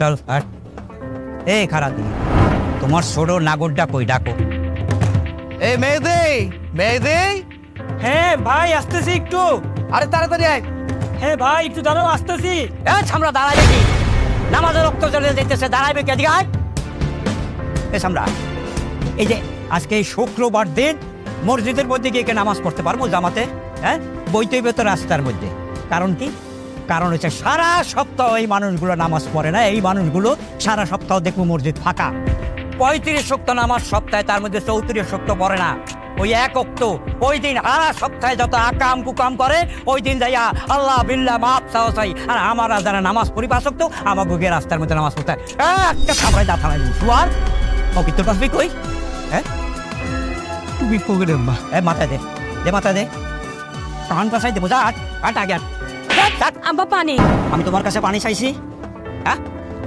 চল আর এই খারাপ দিন তোমার ছোট নাগরটা কই ডাকো। এই মেহেদি, মেহেদি, হ্যাঁ ভাই আসতেছি একটু। আরে তাড়াতাড়ি আয়। হ্যাঁ ভাই একটু দাঁড়াও, আসতেছি। আমরা দাঁড়াইবে কি? নামাজের রক্ত চলে যেতেছে, দাঁড়াইবে কি? এদিকে আয়। আমরা এই যে আজকে এই শুক্রবার দিন মসজিদের মধ্যে গিয়ে নামাজ পড়তে পারবো জামাতে? হ্যাঁ, বইতেই তো রাস্তার মধ্যে। কারণ কি? কারণ হচ্ছে সারা সপ্তাহ এই মানুষগুলো নামাজ পড়ে না। এই মানুষগুলো সারা সপ্তাহ দেখবো মসজিদ ফাঁকা। 35 শক্ত নামাজ সপ্তাহে, তার মধ্যে 34 শক্ত পড়ে না। ওই এক অক্ত ওই দিন সারা সপ্তাহে যত আকাম কুকাম করে ওই দিন যাইয়া আল্লাহ বিল্লাহ মাপ চাই। আর আমরা যারা নামাজ পড়ি 5 ওয়াক্ত আমার বুকে রাস্তার মধ্যে নামাজ পড়তে একটা থামাই দা থামাই শুয়ার পবিত্র পাসবি কই? হ্যাঁ তুমি কবে মা? মাথায় দে, দে মাথায় দে, কান পাশাই দেবো। যা আট আগে আট। আব্বা পানি। আমি তোমার কাছে পানি চাইছি? হ্যাঁ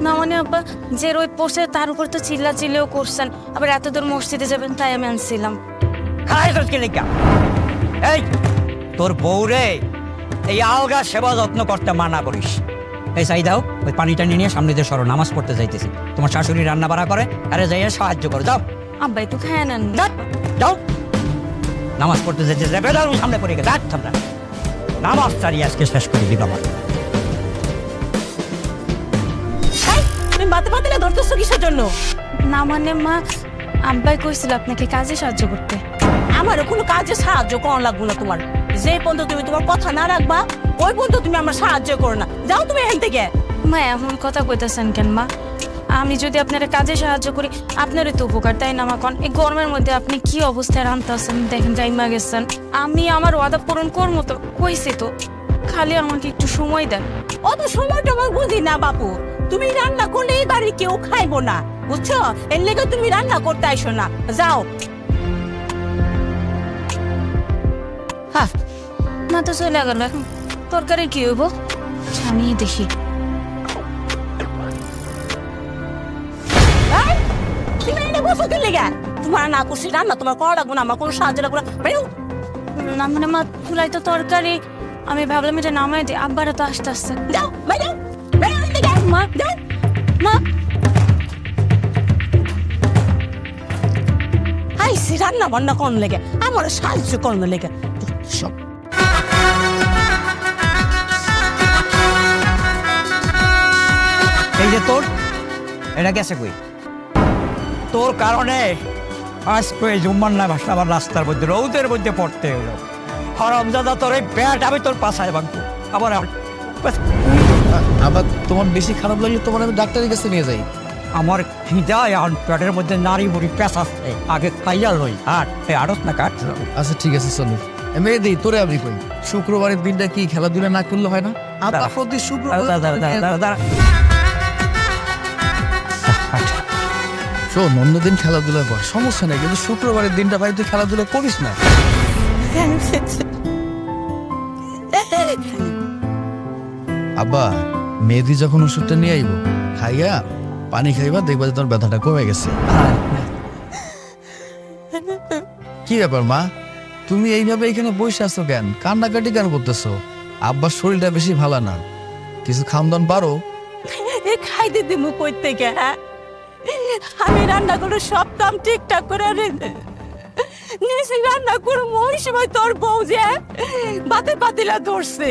না মানে আব্বা যে রোদ পড়ছে তার উপর তো চিল্লা চিল্লেও করছেন, আবার এত দূর মসজিদে যাবেন তাই আমি আনছিলাম। এই তোর বউরে এই আলগা সেবা যত্ন করতে মানা করিস। এই চাই দাও, ওই পানিটা নিয়ে সামনে দিয়ে সরো, নামাজ পড়তে যাইতেছি। তোমার শাশুড়ি রান্না বাড়া করে, আরে যাইয়া সাহায্য করো। যাও আব্বা একটু খায় নেন। যাও, নামাজ পড়তে যাইতে যাবে, সামনে পড়ে গেছে। আমরা নামাজ চালিয়ে আজকে শেষ করে দিল আমার। তুমি বাতে বাতে ধরতেছো কিসের জন্য? না মানে মা, আব্বাই কইছিল আপনাকে কাজে সাহায্য করতে। আমারও কোনো কাজে সাহায্য করা লাগবো না তোমার। যে পর্যন্ত তুমি তোমার কথা না রাখবা ওই পর্যন্ত তুমি আমার সাহায্য করো না। যাও তুমি এখান থেকে। মা এমন কথা কইতেছেন কেন মা? আমি যদি আপনার কাজে সাহায্য করি আপনারই তো উপকার, তাই না মা? কন এই গরমের মধ্যে আপনি কি অবস্থায় রান্তাছেন দেখেন, গাইমা গেছেন। আমি আমার ওয়াদা পূরণ করবো তো, কইছি তো, খালি আমাকে একটু সময় দেন। অত সময় টময় বুঝি না বাপু। তুমি রান্না করলে এই বাড়ি কেউ খাইবো না, বুঝছো? এর লেগে তুমি রান্না করতে আইসো না। যাও। হ্যাঁ না তো চলে গেল, এখন তরকারি কি হইব আমি দেখি। এই, তুমি এনে বসো কি লেগে? তোমার না করছি রান্না তোমার করা লাগবো না, আমার কোনো সাহায্য লাগবো না। বেরো। না মানে মা, চুলাই তো তরকারি, আমি ভাবলাম এটা নামাই দিই, আব্বারা তো আসতে আসছে। যাও বেরো, বেরো এখান থেকে। মা যাও। মা আইসি রান্না বান্না কোন লেগে, আমার সাহায্য কোন লেগে সব। এই যে তোর এটা গেছে কই? তোর কারণে আজ পেয়ে জুম্মার না ভাষা আবার রাস্তার মধ্যে রৌদের মধ্যে পড়তে হলো। হরমজাদা তোর এই ব্যাট আমি তোর পাশায় ভাঙবো আবার। আবার তোমার বেশি খারাপ লাগলে তোমার আমি ডাক্তারের কাছে নিয়ে যাই। আমার হৃদয় আর পেটের মধ্যে নারী বুড়ি পেঁচা আছে, আগে খাইয়া লই। আর এই আড়ত না কাট। আচ্ছা ঠিক আছে চলো। মেহেদি তোরে আমি কই, শুক্রবারের দিনটা কি খেলাধুলা না করলে হয় না? আবার প্রতি শুক্রবার শোন, অন্যদিন খেলাধুলা কর, সমস্যা নেই, কিন্তু শুক্রবারের দিনটা ভাই তুই খেলাধুলা করিস না। আব্বা মেহেদি যখন ওষুধটা নিয়ে আইব, খাইয়া পানি খাইবা, দেখবা যে তোর ব্যথাটা কমে গেছে। কি ব্যাপার মা, তুমি এইভাবে এখানে বসে আছো কেন? কান্নাকাটি কেন করতেছো? আব্বার শরীরটা বেশি ভালো না, কিছু খাওন দান পারো? খাইতে দিব কই থেকে? হ্যাঁ, আমি রান্না করে সব কাম ঠিকঠাক করে নিয়েছি, রান্না করে ওই সময় তোর বউ যে বাতে পাতিলা ধরছে।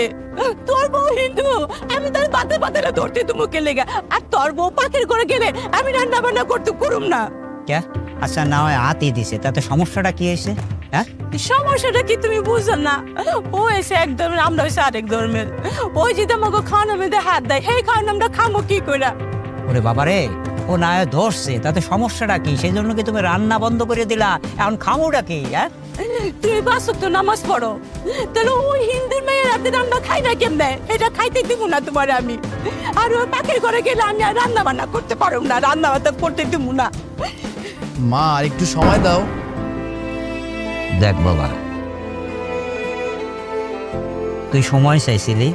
তোর বউ হিন্দু, আমি তোর বাতে পাতিলা ধরতে তোমাকে লেগে। আর তোর বউ পাখির করে গেলে আমি রান্না বান্না করতে করুম না। কে? আচ্ছা না হয় হাতই দিছে, তাতে সমস্যাটা কি হয়েছে? হ্যাঁ, সমস্যাটা কি তুমি বুঝো না? ও এসে এক ধর্মের, আমরা হয়েছে আরেক ধর্মের। ওই যদি আমাকে খাওয়ানোর মধ্যে হাত দেয়, সেই খাওয়ানো আমরা খাবো কি করে? ওরে বাবারে, ও না হয় ধরছে, তাতে সমস্যাটা কি? সেই জন্য কি তুমি রান্না বন্ধ করে দিলা? এখন খামোটা কি? হ্যাঁ, তুমি বাসক তো নামাজ পড়ো, তাহলে ওই হিন্দুর মেয়ের রাতে রান্না খাই না কেমনে? এটা খাইতে দিব না তোমার আমি। আর ওই পাখির ঘরে গেলে আমি আর রান্না বান্না করতে পারব না, রান্না বান্না করতে দিব না। মা আর একটু সময় দাও। দেখ বাবা, তুই সময় চাইছিলি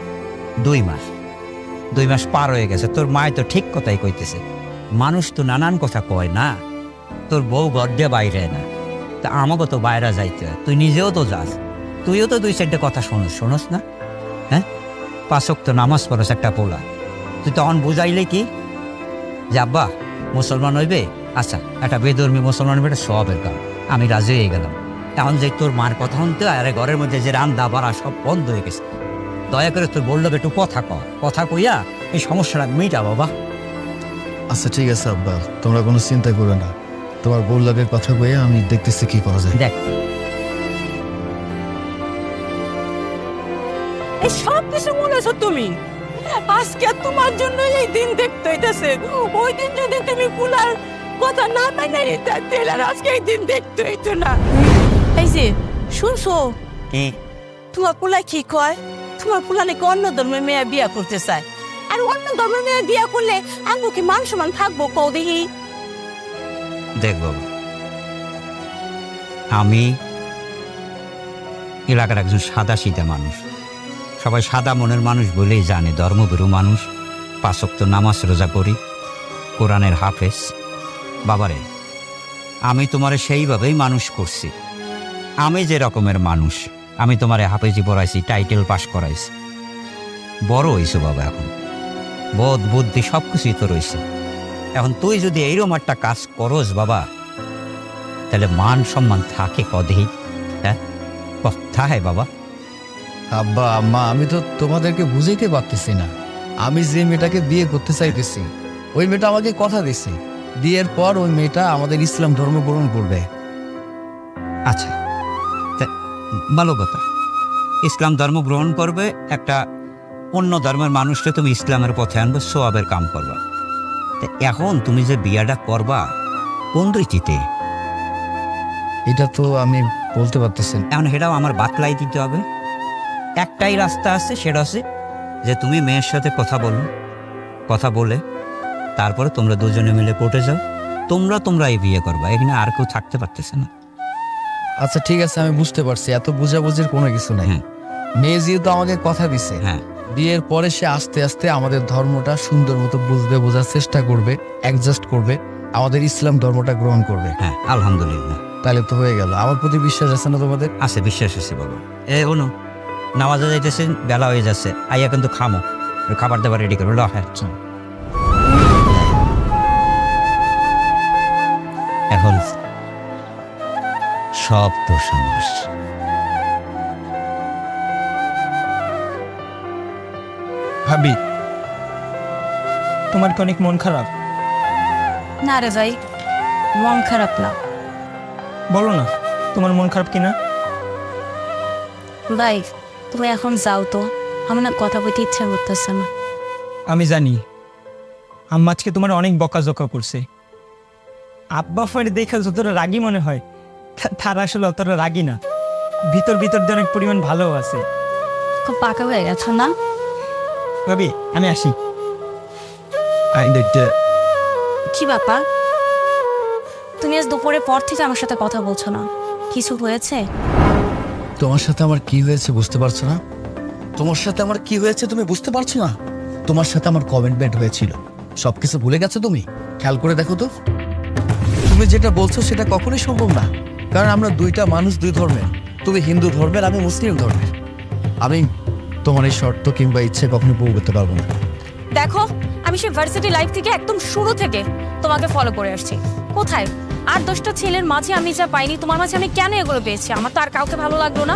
2 মাস, 2 মাস পার হয়ে গেছে। তোর মায় তো ঠিক কথাই কইতেছে, মানুষ তো নানান কথা কয় না। তোর বউ গদ্যে বাইরে না, তা আমাকে তো বাইরে যাইতে হয়, তুই নিজেও তো যাস, তুইও তো 2-4টা কথা শোনস না? হ্যাঁ, 5 ওয়াক্ত নামাজ পড়স একটা পোলা, তুই তখন বুঝাইলে কি যে আব্বা মুসলমান হইবে, আচ্ছা একটা বেধর্মী মুসলমান হইবে, এটা সবের কাম, আমি রাজি হয়ে গেলাম। এখন যে তোর মার কথা শুনতে আরে ঘরের মধ্যে যে রান্না বাড়া সব বন্ধ হয়ে গেছে, দয়া করে তোর বললো একটু কথা কইয়া এই সমস্যাটা মিটা বাবা। আচ্ছা ঠিক আছে আব্বা, তোমরা কোনো চিন্তা করবে না, তোমার বউর লাগে কথা কয়ে আমি দেখতেছি কি করা যায়। দেখ এই সব কিছু মনে আছো তুমি? আজকে তোমার জন্য এই দিন দেখতে হইতেছে। ওই দিন যদি তুমি পুলার কথা না মেনে নিতে তাহলে আর আজকে এই দিন দেখতে হইতো না। এই যে শুনছো, কি তোমার পুলা কি কয়? তোমার পুলা নাকি অন্য ধর্মের মেয়ে বিয়া করতে চায়, আর অন্য ধর্মের মেয়ে বিয়া করলে আঙ্গু কি মান সমান থাকবো কও দেখি? দেখ বাবা, আমি এলাকার একজন সাদা সিধা মানুষ, সবাই সাদা মনের মানুষ বলেই জানে, ধর্মভীরু মানুষ, 5 ওয়াক্ত নামাজ রোজা করি, কোরআনের হাফেজ। বাবারে, আমি তোমারে সেইভাবেই মানুষ করছি। আমি যে রকমের মানুষ, আমি তোমারে হাফেজি পড়াইছি, টাইটেল পাস করাইছি, বড় হইছো বাবা। এখন বোধ বুদ্ধি সব কিছুই তো রয়েছে। এখন তুই যদি এইরকম একটা কাজ করস বাবা, তাহলে মান সম্মান থাকে কদেই? হ্যাঁ, কোথায় বাবা? আব্বা আম্মা, আমি তো তোমাদেরকে বুঝাইতে পারতেছি না। আমি যে মেয়েটাকে বিয়ে করতে চাইতেছি, ওই মেয়েটা আমাকে কথা দিছে, বিয়ের পর ওই মেয়েটা আমাদের ইসলাম ধর্ম গ্রহণ করবে। আচ্ছা, তা ভালো কথা, ইসলাম ধর্ম গ্রহণ করবে, একটা অন্য ধর্মের মানুষকে তুমি ইসলামের পথে আনবে, সোয়াবের কাম করবা। তা এখন তুমি যে বিয়াটা করবা কোন রীতিতে, এটা তো আমি বলতে পারতেছি না। এখন সেটাও আমার বাতলাই দিতে হবে। একটাই রাস্তা আছে, সেটা হচ্ছে যে তুমি মেয়ের সাথে কথা বলে তারপরে তোমরা দুজনে মিলে কোর্টে যাও, তোমরাই বিয়ে করবা, এখানে আর কেউ থাকতে পারতেছে না। আচ্ছা ঠিক আছে, আমি বুঝতে পারছি, এত বুঝাবুঝির কোনো কিছু নাই। হ্যাঁ। মেয়ে যেহেতু আমাকে কথা দিছে, হ্যাঁ, বিয়ের পরে সে আস্তে আস্তে আমাদের ধর্মটা সুন্দর মতো বোঝার চেষ্টা করবে, অ্যাডজাস্ট করবে, আমাদের ইসলাম ধর্মটা গ্রহণ করবে। হ্যাঁ, আলহামদুলিল্লাহ। তাহলে তো হয়ে গেল। আমার প্রতি বিশ্বাস আছে না তোমাদের? আছে, বিশ্বাস আছে বাবা। হনো নামাজে যাইতেছেন, বেলা হয়ে যাচ্ছে, আইয়া কিন্তু খামো, খাবার দাবার রেডি করবে। হ্যাঁ, এখন সব তো সমস্যা। ভাবি, তোমার কি অনেক মন খারাপ? না রে ভাই, মন খারাপ না। বলো না তোমার মন খারাপ কিনা। ভাই তুমি এখন যাও তো, আমার না কথা বলতে ইচ্ছা করতেছে না। আমি জানি আম্মা আজকে তোমার অনেক বকাঝকা করছে। আব্বা ফের দেখে যতটা রাগী মনে হয়, তার আসলে অতটা রাগী না, ভিতর দিয়ে অনেক পরিমাণ ভালো আছে। খুব পাকা হয়ে গেছো না ভাবি, আমি আসি। কি ব্যাপার, তুমি আজ দুপুরের পর থেকে আমার সাথে কথা বলছো না, কিছু হয়েছে? তোমার সাথে আমার কি হয়েছে বুঝতে পারছো না? তোমার সাথে আমার কি হয়েছে তুমি বুঝতে পারছো না? তোমার সাথে আমার কমিটমেন্ট হয়েছিল, সবকিছু ভুলে গেছো তুমি? খেয়াল করে দেখো তো, তুমি যেটা বলছো সেটা কখনোই সম্ভব না, কারণ আমরা দুইটা মানুষ, দুই ধর্মের। তুমি হিন্দু ধর্মের, আমি মুসলিম ধর্মের। আমি তোমার এই শর্ত কিংবা ইচ্ছে কখনো পূরণ করতে পারবো না। দেখো, আমি সেই ভার্সিটি লাইফ থেকে একদম শুরু থেকে তোমাকে ফলো করে আসছি। কোথায় 8-10টা ছেলের মাঝে আমি যা পাইনি, তোমার মাঝে আমি কেন এগুলো পেয়েছি? আমার তো আর কাউকে ভালো লাগলো না,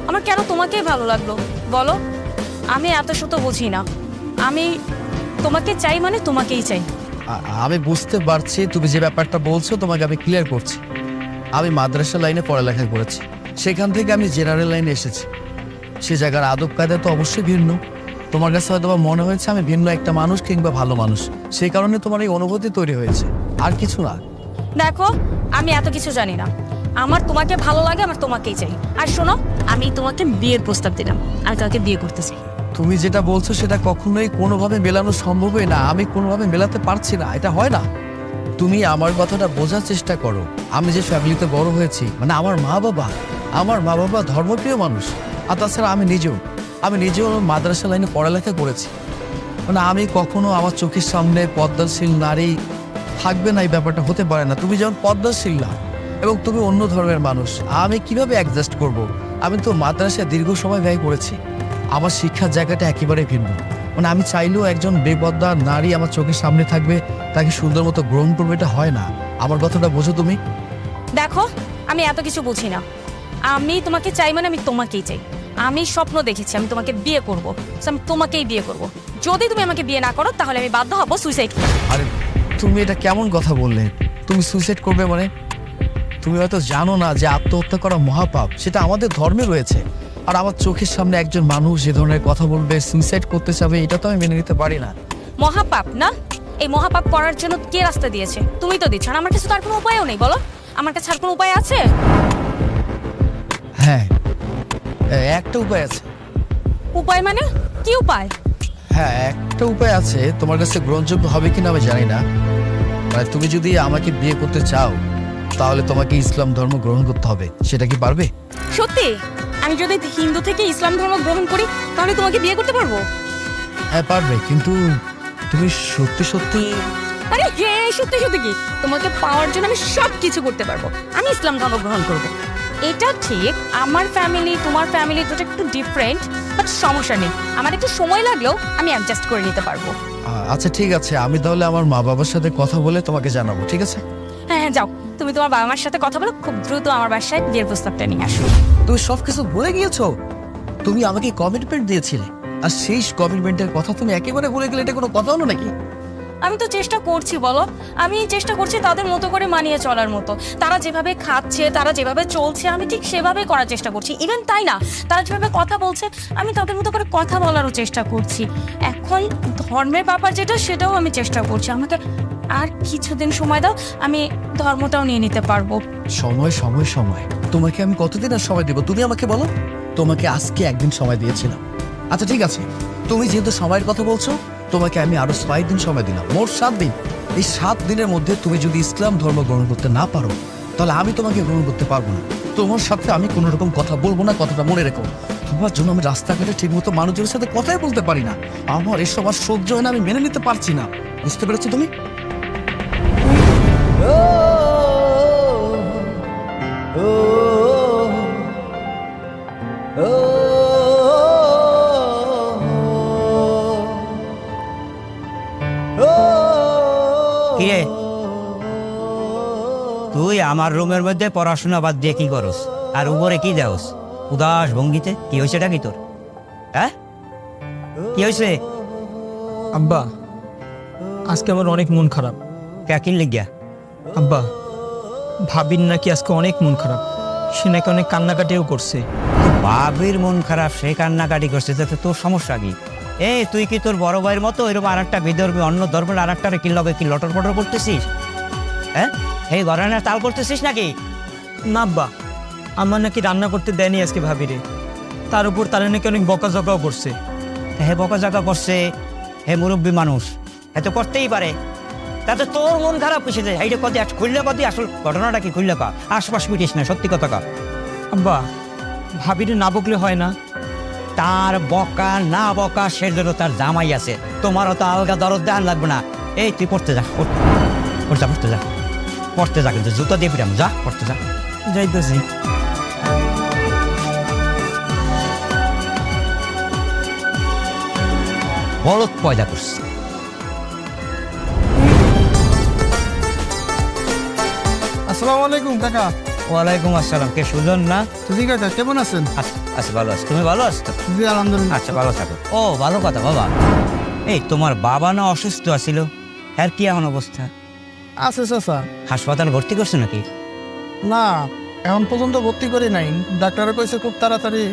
আমার কেন তোমাকেই ভালো লাগলো বলো? আমি এত শত বুঝি না, আমি তোমাকে চাই মানে তোমাকেই চাই। আমি বুঝতে পারছি তুমি যে ব্যাপারটা বলছো, তোমাকে আমি ক্লিয়ার করছি। আমি মাদ্রাসা লাইনে পড়ালেখা করেছি, সেখান থেকে আমি জেনারেল লাইনে এসেছি। সে জায়গার আদব কায়দা তো অবশ্যই ভিন্ন। তোমার কাছে হয়তো মনে হয়েছে আমি ভিন্ন একটা মানুষ কিংবা ভালো মানুষ, সেই কারণে তোমার এই অনুভূতি তৈরি হয়েছে, আর কিছু না। দেখো, আমি এত কিছু জানি না, আমার তোমাকে ভালো লাগে, আমার তোমাকেই চাই। আর শোনো, আমি তোমাকে বিয়ের প্রস্তাব দিলাম, আর কাউকে বিয়ে করতে চাই। তুমি যেটা বলছো সেটা কখনোই কোনোভাবে মেলানো সম্ভবই না, আমি কোনোভাবে মেলাতে পারছি না, এটা হয় না। তুমি আমার কথাটা বোঝার চেষ্টা করো। আমি যে ফ্যামিলিতে বড় হয়েছি, মানে আমার মা বাবা ধর্মপ্রিয় মানুষ, আর তাছাড়া আমি নিজেও মাদ্রাসা লাইনে পড়ালেখা করেছি। মানে আমি কখনো আমার চোখের সামনে পদ্মাশীল নারী থাকবে না, এই ব্যাপারটা হতে পারে না। তুমি যেমন পদ্মাশীল না এবং তুমি অন্য ধর্মের মানুষ, আমি কিভাবে অ্যাডজাস্ট করব? আমি তো মাদ্রাসায় দীর্ঘ সময় ব্যয় করেছি, আমার শিক্ষার জায়গাটা একেবারে ভিন্ন। মানে আমি চাইলেও একজন বেপর্দা নারী আমার চোখের সামনে থাকবে, তাকে সুন্দর মতো গ্রহণ করবে, এটা হয় না। আমার কথাটা বোঝো তুমি? দেখো, আমি এত কিছু বুঝি না। আমি তোমাকে চাই মানে আমি তোমাকেই চাই। আমি স্বপ্ন দেখেছি আমি তোমাকে বিয়ে করব, আমি তোমাকেই বিয়ে করব। যদি তুমি আমাকে বিয়ে না করো তাহলে আমি বাধ্য হব সুইসাইড। আরে তুমি এটা কেমন কথা বললে? তুমি সুইসাইড করবে মানে? তুমি হয়তো জানো না যে আত্মহত্যা করা মহাপাপ, সেটা আমাদের ধর্মে রয়েছে। আর আমার চোখের সামনে একজন মানুষ এ ধরনের কথা বলবে, সুইসাইড করতে চাবে, এটা তো আমি মেনে নিতে পারি না। মহাপাপ না? এই মহাপাপ করার জন্য কে রাস্তা দিয়েছে? তুমি তো দিচ্ছ। আর আমার কাছে তো আর কোনো উপায়ও নেই। বলো, আমার কাছে আর কোনো উপায় আছে? হ্যাঁ, একটা উপায় আছে। উপায় মানে কি উপায়? হ্যাঁ, একটা উপায় আছে। তোমার কাছে গ্রহণযোগ্য হবে কিনা আমি জানি না। মানে তুমি যদি আমাকে বিয়ে করতে চাও তাহলে তোমাকে ইসলাম ধর্ম গ্রহণ করতে হবে। সেটা কি পারবে? সত্যি? আমি যদি হিন্দু থেকে ইসলাম ধর্ম গ্রহণ করি তাহলে তোমাকে বিয়ে করতে পারবো? হ্যাঁ পারবে, কিন্তু তুমি সত্যি সত্যি? আরে হ্যাঁ, সত্যি সত্যি। কি তোমাকে পাওয়ার জন্য আমি সব কিছু করতে পারবো। আমি ইসলাম ধর্ম গ্রহণ করব। এটা ঠিক, আমার ফ্যামিলি তোমার ফ্যামিলি দুটো একটু ডিফারেন্ট, বাট সমস্যা নেই। আমার একটু সময় লাগলেও আমি অ্যাডজাস্ট করে নিতে পারবো। আচ্ছা ঠিক আছে, আমি তাহলে আমার মা বাবার সাথে কথা বলে তোমাকে জানাবো, ঠিক আছে? হ্যাঁ হ্যাঁ, যাও, তুমি তোমার বাবা মার সাথে কথা বলো, খুব দ্রুত আমার বাসায় বিয়ের প্রস্তাবটা নিয়ে আসো। তুমি সবকিছু ভুলে গিয়েছো। তুমি আমাকে কমিটমেন্ট দিয়েছিলে, আর সেই কমিটমেন্টের কথা তুমি একেবারে ভুলে গেলে, এটা কোনো কথা হলো নাকি? আমি তো চেষ্টা করছি, বলো, আমি চেষ্টা করছি তাদের মতো করে মানিয়ে চলার মতো। তারা যেভাবে খাচ্ছে, তারা যেভাবে চলছে, আমি ঠিক সেভাবে করার চেষ্টা করছি। ইভেন তাই না, তারা যেভাবে কথা বলছে আমি তাদের মতো করে কথা বলারও চেষ্টা করছি। এখন ধর্মের ব্যাপার যেটা, সেটাও আমি চেষ্টা করছি। আমাকে আর কিছুদিন সময় দাও, আমি ধর্মটাও নিয়ে নিতে পারবো। সময় সময় সময়, তোমাকে আমি কতদিন আর সময় দেবো তুমি আমাকে বলো? তোমাকে আজকে একদিন সময় দিয়েছিলাম। আচ্ছা ঠিক আছে, তুমি যেহেতু সময়ের কথা বলছো, তোমাকে আমি আরো 6 দিন সময় দিলাম, মোট 7 দিন। এই 7 দিনের মধ্যে তুমি যদি ইসলাম ধর্ম গ্রহণ করতে না পারো তাহলে আমি তোমাকে গ্রহণ করতে পারবো না। তোমার সাথে আমি কোনো রকম কথা বলবো না, কথাটা মনে রেখো। তোমার জন্য আমি রাস্তাঘাটে ঠিক মতো মানুষজনের সাথে কথাই বলতে পারি না। আমার এসব আর সহ্য হয় না, আমি মেনে নিতে পারছি না। বুঝতে পেরেছো তুমি? কিরে, তুই আমার রুমের মধ্যে পড়াশোনা বাদ দিয়ে কি করস, আর উপরে কি দেওস উদাস ভঙ্গিতে? কি হয়েছে এটা কি তোর? হ্যাঁ, কি হয়েছে? আব্বা, আজকে আমার অনেক মন খারাপ। ক্যাকিন লিখিয়া? আব্বা, ভাবির নাকি আজকে অনেক মন খারাপ। সে নাকি অনেক কান্নাকাটিও করছে। বাবির মন খারাপ, সে কান্নাকাটি করছে, তাতে তোর সমস্যা কি? এই তুই কি তোর বড় ভাইয়ের মতো এরকম আর একটা বিধর্মী অন্য ধর্মের আর একটা কি লগে কি লটর পটর করতেছিস? হ্যাঁ, এই ঘরানার তাল করতেছিস নাকি? না আব্বা, আমার নাকি রান্না করতে দেয়নি আজকে ভাবিরে। তার উপর তারা নাকি অনেক বকাঝকাও করছে। হে বকাঝকা করছে, হে মুরব্বী মানুষ, হে তো করতেই পারে। তাতে তোর মন খারাপ কিসে যায়? এইটা কত খুললে কত, আসল ঘটনাটা কি খুললে কা, আশপাশ পিটিস না, সত্যি কথা কা। আব্বা, ভাবিরে না বকলে হয় না? তার বকা না বকা সে জন্য তার জামাই আছে, তোমারও তো আলগা দরদ দেওয়ান লাগবে না। এই তুই পড়তে যা, পড়তে যা, পড়তে যা, কিন্তু জুতো দিয়ে ফিরাম, যা পড়তে যা। যাইতেছি। বলত পয়দা করছে। আসসালামু আলাইকুম কাকা। ওয়ালাইকুম আসসালাম। কে সুজন না? সুধি কাকা কেমন আছেন? আচ্ছা ভালো আছো, তুমি ভালো আছো তো? জি আলহামদুলিল্লাহ। আচ্ছা ভালো থাকো। ও ভালো কথা বাবা। এই তোমার বাবা না অসুস্থ আছিল, আর কি এমন অবস্থা? আছে চাচা। হাসপাতাল ভর্তি করছে নাকি? না, এখন পর্যন্ত ভর্তি করি নাই। ডাক্তারে কইছে খুব তাড়াতাড়ি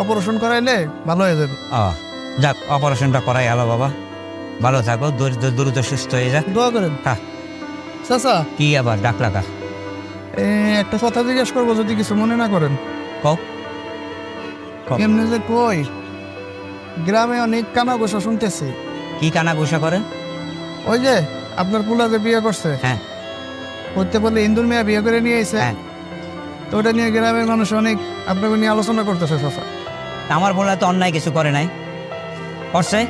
অপারেশন করাইলে ভালো হয়ে যাবে। যাক, অপারেশনটা করাই আলো বাবা। ভালো থাকো, দ্রুত সুস্থ হয়ে যাক। দোয়া করেন। হ্যাঁ। চাচা, কি আবার ডাকলা কা? একটা কথা জিজ্ঞেস করবো যদি কিছু মনে না করেন। কও। এমনি যে কই, গ্রামে অনেক কানা গোসা শুনতেছি। কি কানা ঘোষা করে? ওই যে আপনার পুলা যে বিয়ে করছে, হ্যাঁ করতে বললে ইন্দুর মেয়ে বিয়ে করে নিয়ে এসে, হ্যাঁ। তো ওটা নিয়ে গ্রামের মানুষ অনেক আপনাকে নিয়ে আলোচনা করতেছে চাচা। আমার বলে তো অন্যায় কিছু করে নাই, করছে।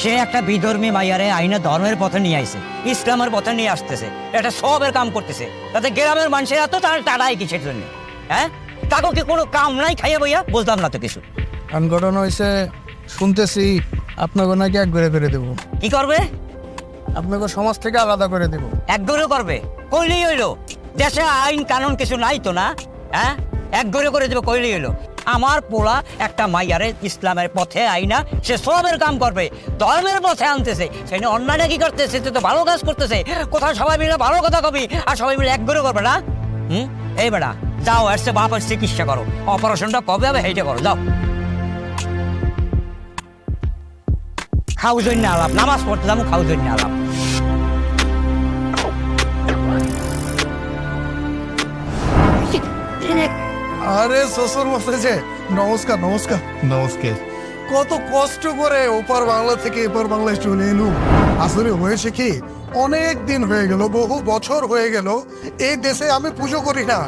সে একটা বিধর্মী মাইয়ারে আইনে ধর্মের পথে নিয়ে আইছে, ইসলামের পথে নিয়ে আসতেছে, এটা সবের কাম করতেছে। তাতে গ্রামের মানুষের এত তার টাড়াই কিসের জন্য? হ্যাঁ, তাকে কি কোনো কাম নাই খাইয়া বইয়া? বুঝলাম না তো কিছু। কারণ ঘটনা হয়েছে, শুনতেছি আপনাকে নাকি এক করে দেবো, কি করবে? আপনাকে সমাজ থেকে আলাদা করে দেবো। এক গড়ে করবে, কইলেই হইলো। দেশে আইন কানুন কিছু নাই তো না, হ্যাঁ? এক গড়ে করে দেবে, কইলেই হইলো। আমার পোলা একটা মাইয়ারে ইসলামের পথে আইনা সে সবের কাম করবে, ধর্মের পথে আনতেছে, সেই অন্যায় কি করতেছে? সে তো ভালো কাজ করতেছে। কোথাও সবাই মিলে ভালো কথা কবি আর সবাই মিলে এক গড়ে করবে না? এই বেটা যাও, আসছে বাপের চিকিৎসা করো, অপারেশনটা কবে হবে সেইটা করো, যাও। খাও জন্য আলাপ, নামাজ পড়তে যাবো, খাও জন্য আলাপ। আরে শ্বশুর মশাই যে, নমস্কার নমস্কার নমস্কার। কত কষ্ট করে ওপার বাংলা থেকে এপার বাংলায় চলে এলুম। আসলে হয়েছে কি, অনেক দিন হয়ে গেল, বহু বছর হয়ে গেল এই দেশে আমি পুজো করি না।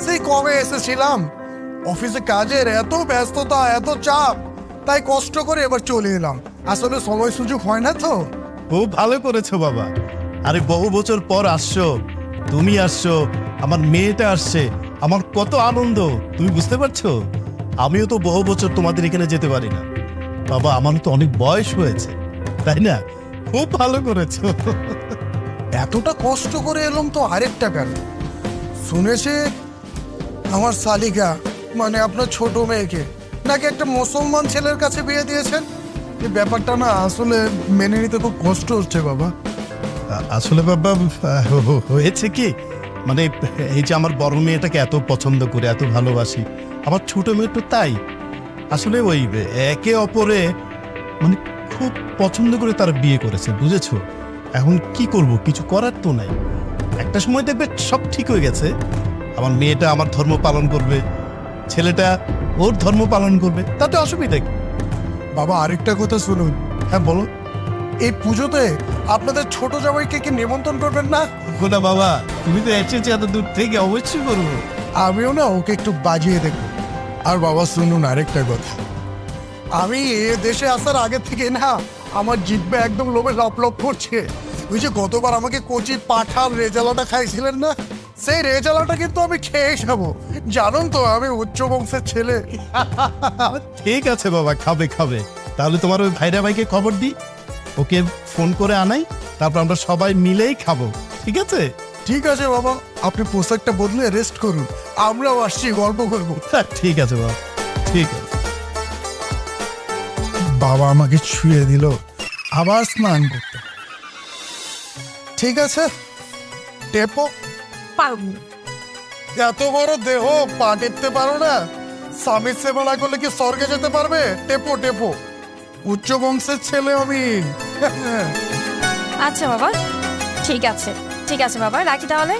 সেই কবে এসেছিলাম, অফিসে কাজের এত ব্যস্ততা, এত চাপ, তাই কষ্ট করে এবার চলে এলাম। আসলে সময় সুযোগ হয় না তো। খুব ভালো করেছো বাবা। আরে বহু বছর পর আসছো, তুমি আসছো, আমার মেয়েটা আসছে, আমার কত আনন্দ তুমি বুঝতে পারছো। আমিও তো বহু বছর তোমাদের এখানে যেতে পারি না বাবা, আমার তো অনেক বয়স হয়েছে, তাই না? খুব ভালো করেছো। এতটা কষ্ট করে এলাম তো আরেকটা কারণ শুনেছে, আমার শালিকা মানে আপনার ছোট মেয়েকে নাকি একটা মুসলমান ছেলের কাছে বিয়ে দিয়েছেন। এই ব্যাপারটা না আসলে মেনে নিতে খুব কষ্ট হচ্ছে বাবা। আসলে বাবা হয়েছে কি, মানে এই যে আমার বড় মেয়েটাকে এত পছন্দ করে এত ভালোবাসি, আমার ছোট মেয়েটা তাই। আসলে ওই একে অপরে মানে খুব পছন্দ করে তারা বিয়ে করেছে, বুঝেছো? এখন কি করব, কিছু করার তো নাই। একটা সময় দেখবে সব ঠিক হয়ে গেছে, আমার মেয়েটা আমার ধর্ম পালন করবে, ছেলেটা ওর ধর্ম পালন করবে, তাতে অসুবিধা কি? বাবা আরেকটা কথা শুনুন, হ্যাঁ বলো। এই পুজোতে আপনাদের ছোট জামাইকে কি নিমন্ত্রণ করবেন না? গোটা বাবা, তুমি তো এসেছো এত দূর থেকে, অবশ্যই করবো। আমিও না ওকে একটু বাজিয়ে দেখব। আর বাবা শুনুন আরেকটা কথা, আমি এ দেশে আসার আগে থেকে না আমার জিভে একদম লোভে লপ করছে। ওই যে গতবার আমাকে কচি পাঠার রেজালাটা খাইছিলেন না, সেই রেজালাটা কিন্তু আমি খেয়ে যাবো। জানুন তো আমি উচ্চ বংশের ছেলে। ঠিক আছে বাবা, খাবে খাবে। তাহলে তোমার ওই ভাইরা ভাইকে খবর দিই, ওকে ফোন করে আনাই, তারপর আমরা সবাই মিলেই খাবো, ঠিক আছে? ঠিক আছে বাবা, আপনি পোশাকটা বদলে রেস্ট করুন, আমরাও আসছি, গল্প করবো। ঠিক আছে বাবা, ঠিক আছে। বাবা আমাকে ছুঁয়ে দিল, আবার স্নান করতে। ঠিক আছে, টেপো। পারবো না। এত বড় দেহ, পা টেপতে পারো না? স্বামীর সেবা না করলে কি স্বর্গে যেতে পারবে? টেপো টেপো, উচ্চ বংশের ছেলে আমি। আচ্ছা বাবা, ঠিক আছে, ঠিক আছে বাবা, রাখি তাহলে।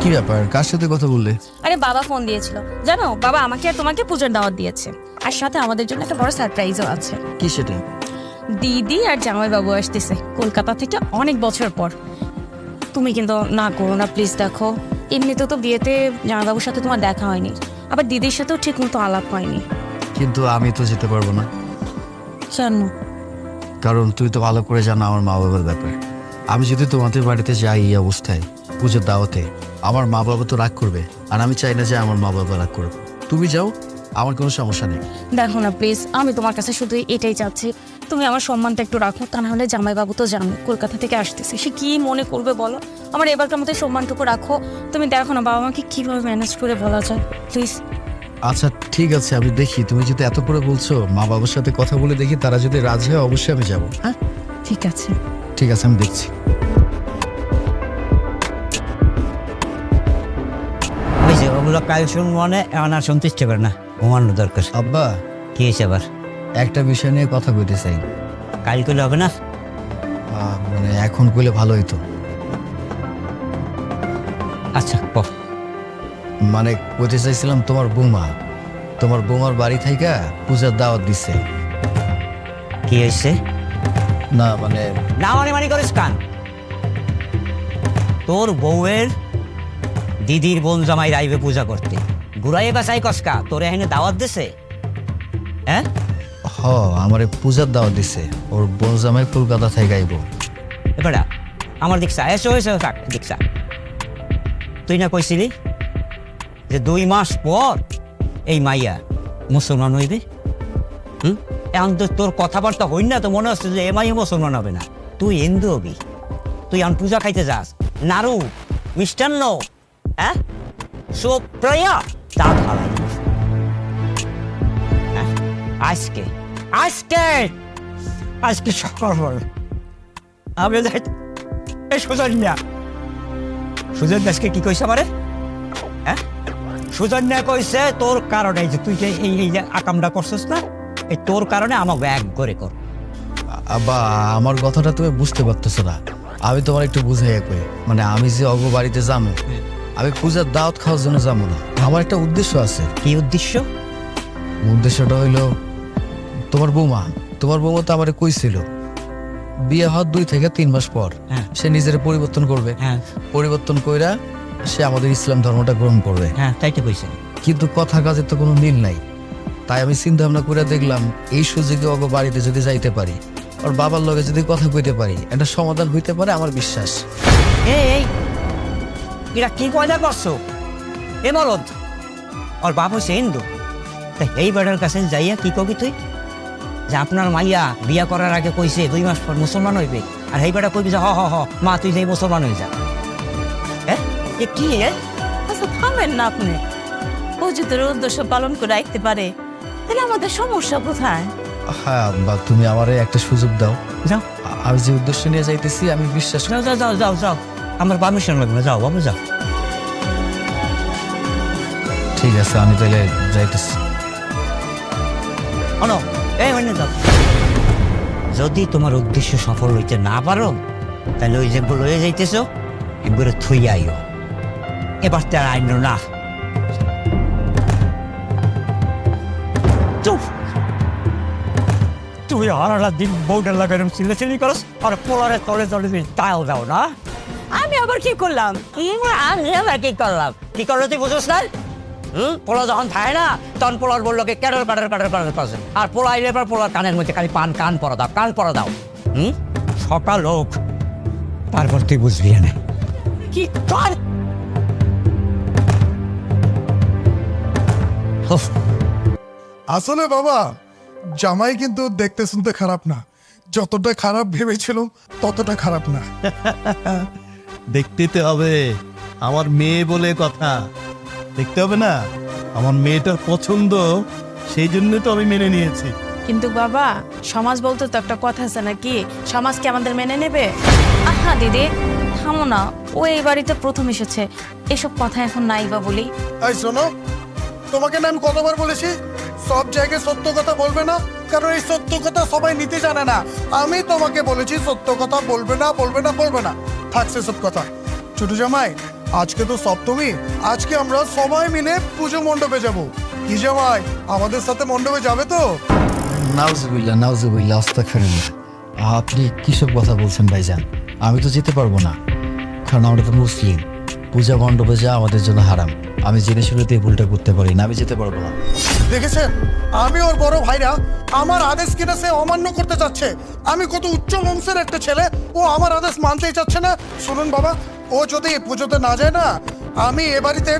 কি ব্যাপার, কার সাথে কথা বললে? আরে বাবা ফোন দিয়েছিল, জানো বাবা আমাকে আর তোমাকে পূজার দাওয়াত দিয়েছে, আর সাথে আমাদের জন্য একটা বড় সারপ্রাইজও আছে। কি সেটা? দিদি আর জামাইবাবু আসতেছে কলকাতা থেকে অনেক বছর পর। তুমি কিন্তু না করো না প্লিজ, দেখো এমনিতে তো বিয়েতে জামাইবাবুর সাথে তোমার দেখা হয়নি, আবার দিদির সাথেও ঠিক মতো আলাপ হয়নি। কিন্তু আমি তো যেতে পারবো না। কেন? কারণ তুই তো ভালো করে জানো আমার মা বাবার ব্যাপার। আমি যদি তোমাদের বাড়িতে যাই এই অবস্থায় পুজোর দাওয়াতে, আমার মা বাবা তো রাগ করবে, আর আমি চাই না যে আমার মা বাবা রাগ করবে। তুমি যাও, আমার কোনো সমস্যা নেই। দেখো না প্লিজ, আমি তোমার কাছে শুধু এটাই চাচ্ছি, তুমি আমার সম্মানটা একটু রাখো, তা না হলে জামাইবাবু তো জানো কলকাতা থেকে আসতেছে, সে কি মনে করবে বলো? আমার এবারকার মতো সম্মানটুকু রাখো। তুমি দেখো না বাবা মাকে কিভাবে ম্যানেজ করে বলা যায়, প্লিজ। আচ্ছা ঠিক আছে, আমি দেখি, তুমি যদি এত করে বলছো মা বাবার সাথে কথা বলে দেখি, তারা যদি রাজি হয় অবশ্যই আমি যাবো। হ্যাঁ ঠিক আছে। ঠিক আছে, আমি দেখছি। ওই যে ওগুলো কাল শুনবো, মানে এখন আর শুনতে ইচ্ছে করে না, ঘুমানো দরকার। আব্বা, কি হয়েছে আবার? একটা বিষয় নিয়ে কথা বলতে চাই। কাল করলে হবে না? মানে এখন কইলে ভালো হইতো। আচ্ছা কর। মানে বলতে চাইছিলাম, তোমার বৌমার বাড়ি থেকে পূজার দাওয়াত দিচ্ছে। কি হয়েছে? না মানে না মানে করিস কান? তোর বউয়ের দিদির বোন জামাই রাইবে পূজা করতে, ঘুরাইয়ে বাসাই কসকা তোর এখানে দাওয়াত দিছে? হ্যাঁ আমার পূজার দাওয়াত দিচ্ছে, ওর বোন জামাই কলকাতা থেকে আইব। এবারা আমার দেখছা এসো এসো থাক দেখছা, তুই না কইছিলি যে 2 মাস পর এই মাইয়া মুসলমান হইবে? এখন তো তোর কথাবার্তা হই না তো মনে হচ্ছে যে এমাই মুসলমান হবে না, তুই হিন্দু হবি। তুই এখন পূজা খাইতে যাস, নাড়ু মিষ্টান্ন, হ্যাঁ সব প্রিয়া তা খাওয়াই। আজকে আজকে আজকে সকাল আমি যাই এই সুজন্যা, সুজন্যা আজকে কি কইছে আমারে? হ্যাঁ সুজন্যা কইছে তোর কারণে যে তুই যে এই যে আকামটা করছিস না, এই তোর কারণে আমার ব্যাগ করে কর। আব্বা আমার কথাটা তুমি বুঝতে পারতেছো না, আমি তোমার একটু বুঝাই কই। মানে আমি যে অগ বাড়িতে যাবো, আমি পূজার দাওয়াত খাওয়ার জন্য যাবো না, আমার একটা উদ্দেশ্য আছে। কি উদ্দেশ্য? উদ্দেশ্যটা হইলো তোমার বৌমা তো আমারে কইছিল বিয়ে হওয়ার 2 থেকে 3 মাস পর হ্যাঁ। সে নিজের পরিবর্তন করবে, হ্যাঁ পরিবর্তন কইরা সে আমাদের ইসলাম ধর্মটা গ্রহণ করবে। হ্যাঁ তাই তো কইছে। কিন্তু কথা কাজের তো কোনো মিল নাই, তাই আমি চিন্তা ভাবনা করে দেখলাম এই সুযোগে অগ বাড়িতে যদি যাইতে পারি, ওর বাবার লগে যদি কথা কইতে পারি, একটা সমাধান হইতে পারে আমার বিশ্বাস। এই এরা কি পয়দা করছো? এ মরদ ওর বাপ হচ্ছে হিন্দু, তা এই বেটার কাছে যাইয়া কি কবি তুই যে আপনার মাইয়া বিয়া করার আগে কইছে 2 মাস পর মুসলমান হইবে, আর এই বেটা কইবি যে হ হ হ মা তুই যাই মুসলমান হয়ে যা। এ কি আচ্ছা থামেন না আপনি, ও যদি ওর উদ্দেশ্য পালন করে রাখতে পারে তাহলে আমাদের সমস্যা কোথায়? হ্যাঁ বা তুমি আমারে একটা সুযোগ দাও, যাও আমি যে উদ্দেশ্য নিয়ে যাইতেছি আমি বিশ্বাস যাও যাও যাও যাও যাও, আমার পারমিশন লাগবে না, যাও বাবু যাও। ঠিক আছে আমি তাহলে যাইতেছি। শোনো এই হইনে যাও, যদি তোমার উদ্দেশ্য সফল হইতে না পারো তাহলে ওই যে লয়ে যাইতেছ একবারে থুই আইও, এবার তার আইন না। চুপ, তুই হারাটা দিন বউটার লাগাইরম চিল্লাচিল্লি করস আর পোলারে তলে তলে তুই তাও যাও না। আমি আবার কি করলাম? আমি আবার কি করলাম? কি করলো তুই বুঝোস না? পোলা যখন থাকে না তখন পোলার বললো কি ক্যাডার প্যাডার প্যাডার প্যাডার করছে, আর পোলা আইলে এবার পোলার কানের মধ্যে খালি কান পরা দাও, কান পরা দাও। সকাল হোক তারপর তুই বুঝবি না কি কর। আসলে বাবা জামাই কিন্তু দেখতে শুনতে খারাপ না, যতটা খারাপ ভেবেছিলাম ততটা খারাপ না। দেখতে তো হবে, আমার মেয়ে বলে কথা, দেখতে হবে না? আমার মেয়েটার পছন্দ, সেই জন্য তো আমি মেনে নিয়েছি। কিন্তু বাবা সমাজ বলতে তো একটা কথা আছে নাকি, সমাজ কি আমাদের মেনে নেবে? আহা দিদি থামো না, ও এই বাড়িতে প্রথম এসেছে, এসব কথা এখন নাই বা বলি। এই শোনো, তোমাকে না আমি কতবার বলেছি সব জায়গায় সত্য কথা বলবে না, কারণ এই সত্য কথা সবাই নিতে জানে না। আমি তোমাকে বলেছি সত্য কথা বলবে না বলবে না বলবে না, থাকছে সব কথা। ছোট জামাই আজকে তো সপ্তমী, আজকে আমরা সবাই মিলে পুজো মণ্ডপে যাব। কি জামাই আমাদের সাথে মণ্ডপে যাবে তো? নাউজুবিল্লাহ আস্তাগফিরুল্লাহ, আপনি কিসব কথা বলছেন ভাইজান? আমি তো যেতে পারবো না, কারণ আমরা তো মুসলিম, পূজা মণ্ডপে যাওয়া আমাদের জন্য হারাম। আমি জেনে শুনে তো এই ভুলটা করতে পারি না, আমি যেতে পারবো না। দেখেছেন আমি ওর বড় ভাইরা আমার আদেশ কিনা সে অমান্য করতে চাচ্ছে। আমি কত উচ্চ বংশের একটা ছেলে, ও আমার আদেশ মানতেই চাচ্ছে না। শুনুন বাবা, ও যদি পুজোতে না যায় না, আমি এ বাড়িতে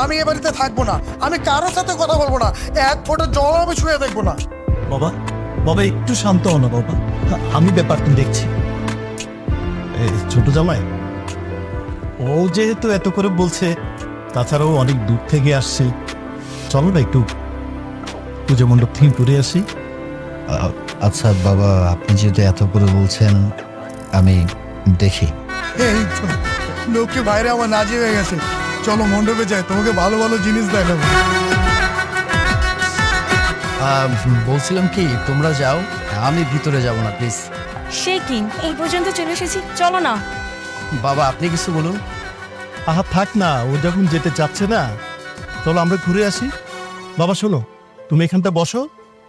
আমি এ বাড়িতে থাকবো না, আমি কারোর সাথে কথা বলবো না, এক ফোঁটা জল আমি ছুঁয়ে দেখবো না। বাবা বাবা একটু শান্ত হও না বাবা, আমি ব্যাপারটা দেখছি। ছোট জামাই ও যেহেতু এত করে বলছে, তাছাড়াও অনেক দূর থেকে আসছে, চলো না একটু পুজো মণ্ডপ থেকে ঘুরে আসি। আচ্ছা বাবা, আপনি যেহেতু এত করে বলছেন আমি দেখি। এই তো লোককে বাইরে আমার নাজি হয়ে গেছে, চলো মণ্ডপে যাই, তোমাকে ভালো ভালো জিনিস দেখাবো। বলছিলাম কি তোমরা যাও, আমি ভিতরে যাব না প্লিজ। সে কি এই পর্যন্ত চলে এসেছি, চলো না। বাবা আপনি কিছু বলুন। আহা থাক না, ও যখন যেতে চাচ্ছে না, চলো আমরা ঘুরে আসি। বাবা শোনো, তুমি এখানটা বসো,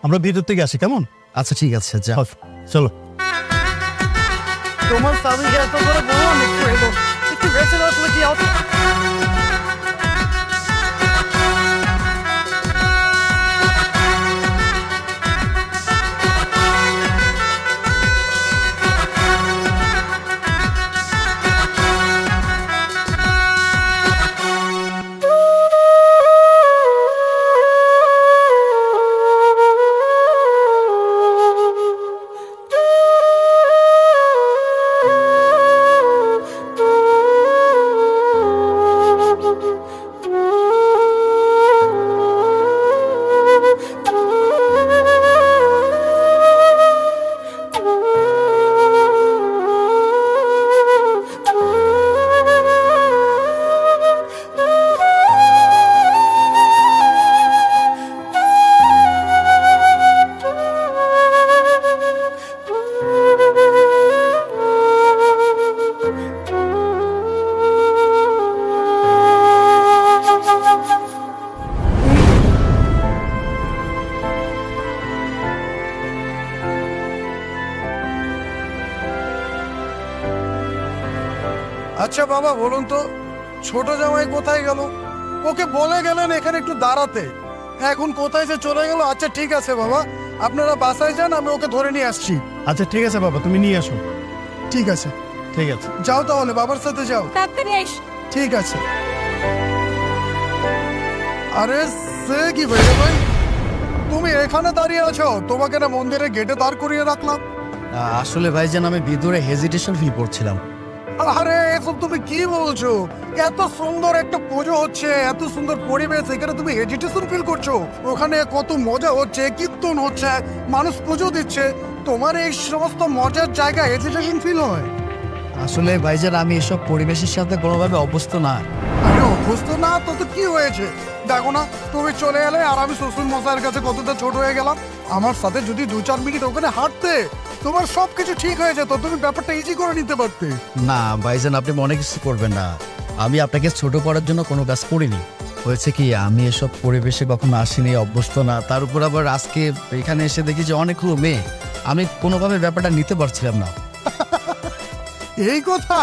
আমরা ভিতর থেকে আসি, কেমন? আচ্ছা ঠিক আছে, যাও। চলো। তোমার স্বামীকে এত করে বলো একটু বেঁচে দাও, তুমি কি আচ্ছা বাবা বলুন তো, ছোট জামাই কোথায় গেল? ওকে বলে গেলেন এখানে একটু দাঁড়াতে, এখন কোথায় যে চলে গেল? আচ্ছা ঠিক আছে বাবা, আপনারা বাসায় যান, আমি ওকে ধরে নিয়ে আসছি। আচ্ছা ঠিক আছে বাবা, তুমি নিয়ে আসো। ঠিক আছে, ঠিক আছে। যাও তাহলে, বাবার সাথে যাও। তাড়াতাড়ি আইস। ঠিক আছে। আরে সে কি ভাইয়া ভাই, তুমি এখানে দাঁড়িয়ে আছো? তোমাকে না মন্দিরের গেটে দাঁড় করিয়ে রাখলাম। আসলে ভাইজান আমি ভিতরে হেজিটেশন ফিল করছিলাম। আরে এখন তুমি কি বলছো? এত সুন্দর একটা পুজো হচ্ছে, এত সুন্দর পরিবেশ, এখানে তুমি হেজিটেশন ফিল করছো? ওখানে কত মজা হচ্ছে, কীর্তন হচ্ছে, মানুষ পুজো দিচ্ছে, তোমার এই সমস্ত মজার জায়গায় হেজিটেশন ফিল হয়? আসলে ভাইজান আমি এসব পরিবেশের সাথে কোনোভাবে অভ্যস্ত না। আরে অভ্যস্ত না তো কি হয়েছে? দেখো না, তুমি চলে এলে আর আমি শ্বশুর মশাইয়ের কাছে কতটা ছোট হয়ে গেলাম। আমার সাথে যদি 2-4 মিনিট ওখানে হাঁটতে, তোমার সবকিছু ঠিক হয়ে যেত, তুমি ব্যাপারটা ইজি করে নিতে পারতে। না ভাইজান, আপনি মনে কিছু করবেন না, আমি আপনাকে ছোট করার জন্য কোনো কাজ করিনি। হয়েছে কি, আমি এসব পরিবেশে কখনো আসিনি, অভ্যস্ত না। তার উপর আবার আজকে এখানে এসে দেখি যে অনেকগুলো মেয়ে, আমি কোনোভাবে ব্যাপারটা নিতে পারছিলাম না। এই কথা?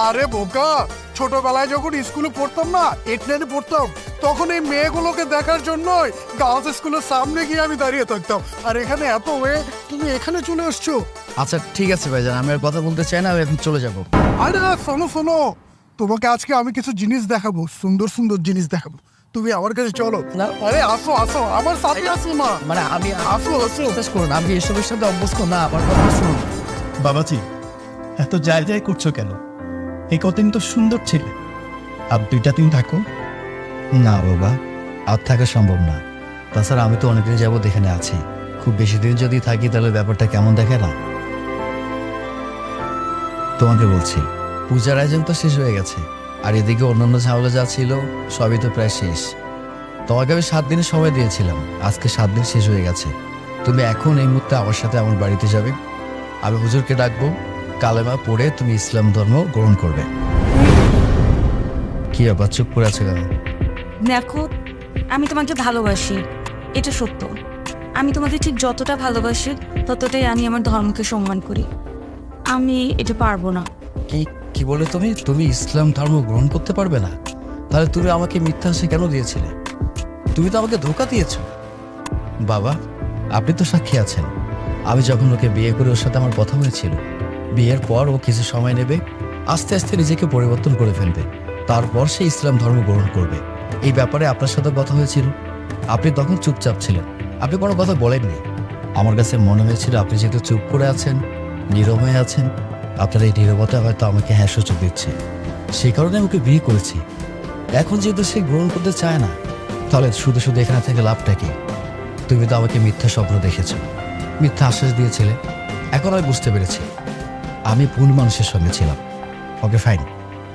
আরে বোকা, ছোটবেলায় যখন স্কুলে পড়তাম না, 8-9 পড়তাম, তখন এই মেয়েগুলোকে দেখার জন্যই গার্লস স্কুলের সামনে গিয়ে আমি দাঁড়িয়ে থাকতাম। আর এখানে এত মেয়ে, তুমি এখানে চলে আসছো? আচ্ছা ঠিক আছে ভাইজান, আমি আর কথা বলতে চাই না, আমি এখন চলে যাব। আরে শোনো শোনো, তোমাকে আজকে আমি কিছু জিনিস দেখাবো, সুন্দর সুন্দর জিনিস দেখাবো, তুমি আমার কাছে চলো। না। আরে আসো আসো, আমার সাথে আসো না। মানে আমি আসো আসো। বিশ্বাস করুন, আমি এসবের সাথে অভ্যস্ত না, আমার কথা শুনুন। বাবাজি, এত যায় যায় করছো কেন? এই কতদিন তো সুন্দর ছিলে, আর 2টা দিন থাকো। না বাবা, আর থাকা সম্ভব না। তাছাড়া আমি তো অনেকদিন যাবত এখানে আছি, খুব বেশি দিন যদি থাকি তাহলে ব্যাপারটা কেমন দেখে না। তোমাকে বলছি, পূজার আয়োজন তো শেষ হয়ে গেছে, আর এদিকে অন্যান্য ঝামেলা যা ছিল সবই তো প্রায় শেষ। তোমাকে আমি 7 দিনের সময় দিয়েছিলাম, আজকে 7 দিন শেষ হয়ে গেছে। তুমি এখন এই মুহূর্তে আমার সাথে আমার বাড়িতে যাবে, আমি হুজুরকে ডাকবো, কালেমা পড়ে তুমি ইসলাম ধর্ম গ্রহণ করবে। কি ব্যাপার, চুপ করে আছে কেন? দেখো, আমি তোমাকে ভালোবাসি, এটা সত্য। আমি তোমাকে ঠিক যতটা ভালোবাসি ততটাই আমি আমার ধর্মকে সম্মান করি। আমি এটা পারবো না। কি কি বলে তুমি? তুমি ইসলাম ধর্ম গ্রহণ করতে পারবে না? তাহলে তুমি আমাকে মিথ্যা হাসি কেন দিয়েছিলে? তুমি তো আমাকে ধোঁকা দিয়েছো। বাবা, আপনি তো সাক্ষী আছেন, আমি যখন ওকে বিয়ে করে ওর সাথে আমার কথা হয়েছিল, বিয়ের পর ও কিছু সময় নেবে, আস্তে আস্তে নিজেকে পরিবর্তন করে ফেলবে, তারপর সে ইসলাম ধর্ম গ্রহণ করবে। এই ব্যাপারে আপনার সাথে কথা হয়েছিল, আপনি তখন চুপচাপ ছিলেন, আপনি কোনো কথা বলেননি। আমার কাছে মনে হয়েছিল আপনি যেহেতু চুপ করে আছেন, নীরব হয়ে আছেন, আপনার এই নীরবতা হয়তো আমাকে হাস্যচোখ দিচ্ছে, সেই কারণে ওকে বিয়ে করেছি। এখন যেহেতু সে গ্রহণ করতে চায় না, তাহলে শুধু শুধু এখানে থেকে লাভটা কি? তুমি তো আমাকে মিথ্যা স্বপ্ন দেখেছো, মিথ্যা আশ্বাস দিয়েছিলে, এখন আমি বুঝতে পেরেছি আমি ভুল মানুষের সঙ্গে ছিলাম। ওকে ফাইন,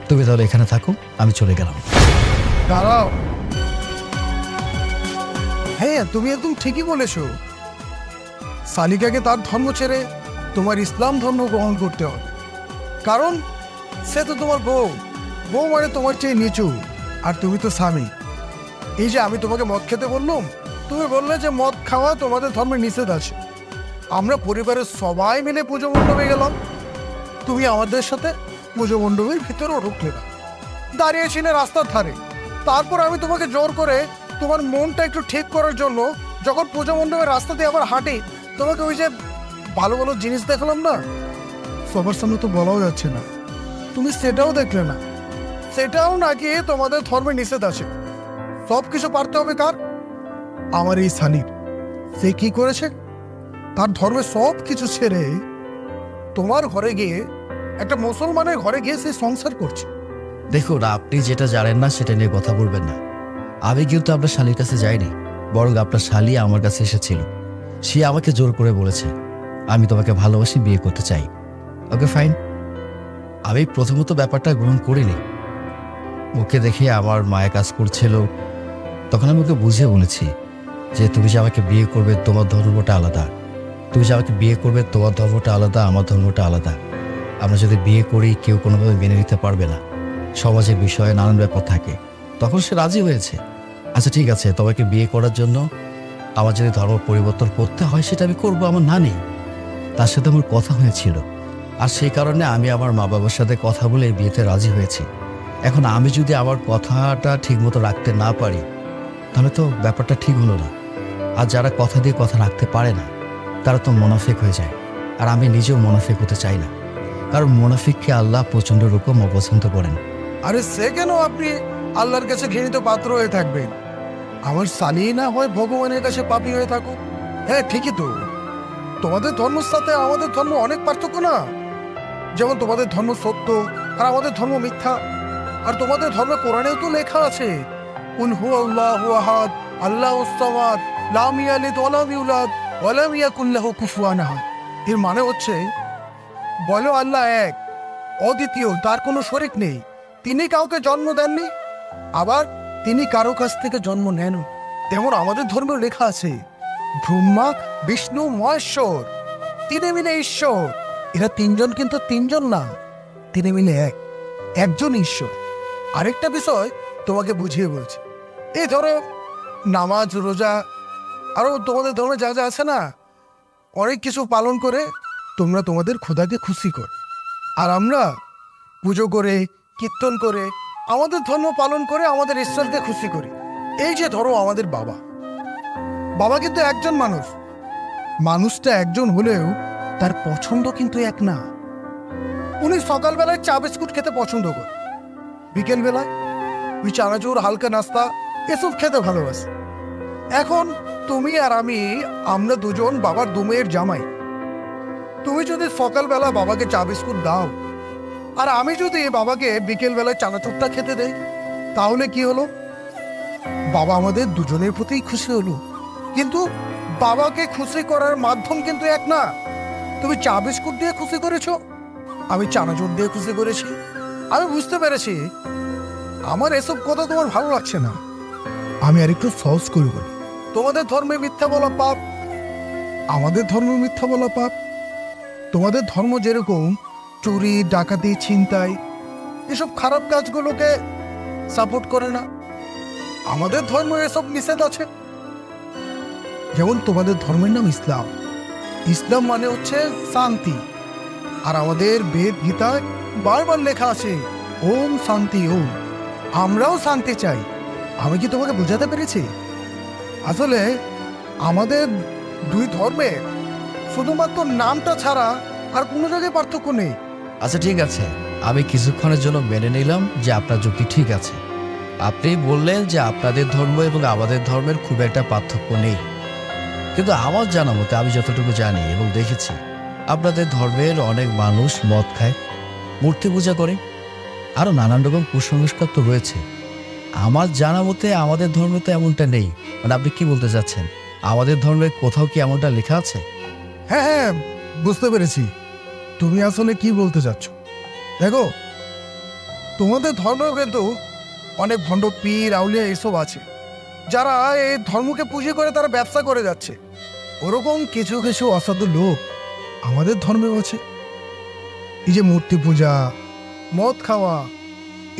তুমি তাহলে এখানে থাকো, আমি চলে গেলাম। দাঁড়াও। হ্যাঁ, তুমি একদম ঠিকই বলেছো। সালিকাকে তার ধর্ম ছেড়ে তোমার ইসলাম ধর্ম গ্রহণ করতে হবে, কারণ সে তো তোমার বউ। বউ মানে তোমার চেয়ে নিচু, আর তুমি তো স্বামী। এই যে আমি তোমাকে মদ খেতে বললাম, তুমি বললে যে মদ খাওয়া তোমাদের ধর্মে নিষেধ আছে। আমরা পরিবারের সবাই মিলে পুজো মণ্ডপে গেলাম, তুমি আমাদের সাথে পুজো মণ্ডপের ভিতরেও ঢুকলে না, দাঁড়িয়েছিলে রাস্তার ধারে। তারপর আমি তোমাকে জোর করে তোমার মনটা একটু ঠিক করার জন্য যখন পুজো মণ্ডপের রাস্তা দিয়ে আবার হাঁটি, তোমাকে ওই যে ভালো ভালো জিনিস দেখালাম না, সবার সামনে তো বলাও যাচ্ছে না, তুমি সেটাও দেখলে না। সেটাও নাকি তোমাদের ধর্মে নিষেধ আছে। সব কিছু পারতে হবে কার? আমার এই সানির। সে কি করেছে? তার ধর্মে সব কিছু ছেড়ে তোমার ঘরে গিয়ে, একটা মুসলমানের ঘরে গিয়ে সে সংসার করছে। দেখুন, আপনি যেটা জানেন না সেটা নিয়ে কথা বলবেন না। আমি কিন্তু আপনার শালির কাছে যাইনি, বরং আপনার শালি আমার কাছে এসেছিল। সে আমাকে জোর করে বলেছে আমি তোমাকে ভালোবাসি, বিয়ে করতে চাই। ওকে ফাইন, আমি প্রথমত ব্যাপারটা গ্রহণ করিনি। ওকে দেখে আমার মায়া কাজ করছিল, তখন আমি ওকে বুঝিয়ে বলেছি যে তুমি যে আমাকে বিয়ে করবে তোমার ধর্মটা আলাদা, তুমি যে আমাকে বিয়ে করবে তোমার ধর্মটা আলাদা, আমার ধর্মটা আলাদা। আমরা যদি বিয়ে করি কেউ কোনোভাবে মেনে নিতে পারবে না, সমাজের বিষয়ে নানান ব্যাপার থাকে। তখন সে রাজি হয়েছে। আচ্ছা ঠিক আছে, তোমাকে বিয়ে করার জন্য আমার যদি ধর্ম পরিবর্তন করতে হয় সেটা আমি করবো, আমার না নেই। তার সাথে আমার কথা হয়েছিল, আর সেই কারণে আমি আমার মা বাবার সাথে কথা বলে এই বিয়েতে রাজি হয়েছি। এখন আমি যদি আমার কথাটা ঠিক মতো রাখতে না পারি তাহলে তো ব্যাপারটা ঠিক হলো না। আর যারা কথা দিয়ে কথা রাখতে পারে না তারা তো মুনাফিক হয়ে যায়, আর আমি নিজেও মুনাফিক হতে চাই না, কারণ মুনাফিককে আল্লাহ প্রচণ্ড রকম অপছন্দ করেন। আরে সে কেন আপনি আল্লাহর কাছে ঘৃণিত পাত্র হয়ে থাকবেন? আমার সালিই না হয় ভগবানের কাছে পাপী হয়ে থাকো। হ্যাঁ ঠিকই তো, তোমাদের ধর্মের সাথে আমাদের ধর্ম অনেক পার্থক্য না? যেমন তোমাদের ধর্ম সত্য আর আমাদের ধর্ম মিথ্যা। আর তোমাদের ধর্মে কোরআনেও তো লেখা আছে কুল হুয়াল্লাহু আহাদ আল্লাহুস সামাদ লাম ইয়ালিদ ওয়া লাম ইউলাদ ওয়া লাম ইয়াকুল লাহু কুফুয়ান আহাদ। এর মানে হচ্ছে বলো আল্লাহ এক, অদ্বিতীয়, তার কোনো শরীক নেই। তিনি কাউকে জন্ম দেননি, আবার তিনি কারো কাছ থেকে জন্ম নেন। তেমন আমাদের ধর্মেও লেখা আছে ব্রহ্মা বিষ্ণু মহেশ্বর তিনে মিলে ঈশ্বর। এরা তিনজন কিন্তু তিনজন না, তিনে মিলে একজন ঈশ্বর। আরেকটা বিষয় তোমাকে বুঝিয়ে বলছি, এই ধরো নামাজ রোজা আরো তোমাদের ধর্মে যা যা আছে না, অনেক কিছু পালন করে তোমরা তোমাদের খোদাকে খুশি কর। আর আমরা পুজো করে কীর্তন করে আমাদের ধর্ম পালন করে আমাদের ঈশ্বরকে খুশি করি। এই যে ধরো আমাদের বাবা, বাবা কিন্তু একজন মানুষ, মানুষটা একজন হলেও তার পছন্দ কিন্তু এক না। উনি সকালবেলায় চা বিস্কুট খেতে পছন্দ করে, বিকেল বেলায় ওই চানাচুর হালকা নাস্তা এসব খেতে ভালোবাসে। এখন তুমি আর আমরা দুজন বাবার দু মেয়ের জামাই। তুমি যদি সকালবেলা বাবাকে চা বিস্কুট দাও আর আমি যদি বাবাকে বিকেল বেলায় চানাচুরটা খেতে দেই, তাহলে কি হলো? বাবা আমাদের দুজনের প্রতিই খুশি হলো। কিন্তু বাবাকে খুশি করার মাধ্যম কিন্তু এক না। তুমি চা বিস্কুট দিয়ে খুশি করেছো, আমি চানাচুর দিয়ে খুশি করেছি। আমি বুঝতে পেরেছি আমার এসব কথা তোমার ভালো লাগছে না। আমি আর একটু সহজ করে বলি, তোমাদের ধর্মে মিথ্যা বলা পাপ, আমাদের ধর্মে মিথ্যা বলা পাপ। তোমাদের ধর্ম যেরকম চুরি ডাকাতি ছিনতাই এসব খারাপ কাজগুলোকে সাপোর্ট করে না, আমাদের ধর্ম এসব নিষেধ আছে। যেমন তোমাদের ধর্মের নাম ইসলাম, ইসলাম মানে হচ্ছে শান্তি। আর আমাদের বেদ গীতায় বারবার লেখা আছে ওম শান্তি ওম। আমরাও শান্তি চাই। আমি কি তোমাকে বোঝাতে পেরেছি? আসলে আমাদের দুই ধর্মে শুধুমাত্র নামটা ছাড়া আর কোনো জায়গায় পার্থক্য নেই। আচ্ছা ঠিক আছে, আমি কিছুক্ষণের জন্য মেনে নিলাম যে আপনার যুক্তি ঠিক আছে। আপনি বললেন যে আপনাদের ধর্ম এবং আমাদের ধর্মের খুব একটা পার্থক্য নেই, কিন্তু আমার জানা মতে, আমি যতটুকু জানি এবং দেখেছি, আপনাদের ধর্মের অনেক মানুষ মদ খায়, মূর্তি পূজা করে, আরও নানান রকম কুসংস্কার তো রয়েছে। আমার জানা মতে আমাদের ধর্মে তো এমনটা নেই। মানে আপনি কি বলতে চাচ্ছেন, আমাদের ধর্মে কোথাও কি এমনটা লেখা আছে? হ্যাঁ হ্যাঁ, বুঝতে পেরেছি তুমি আসলে কি বলতে চাচ্ছ। দেখো, তোমাদের ধর্মেও কিন্তু অনেক ভণ্ড পীর আউলিয়া এসব আছে, যারা এই ধর্মকে পুঁজি করে তারা ব্যবসা করে যাচ্ছে। ওরকম কিছু কিছু অসাধু লোক আমাদের ধর্মেও আছে। এই যে মূর্তি পূজা, মদ খাওয়া,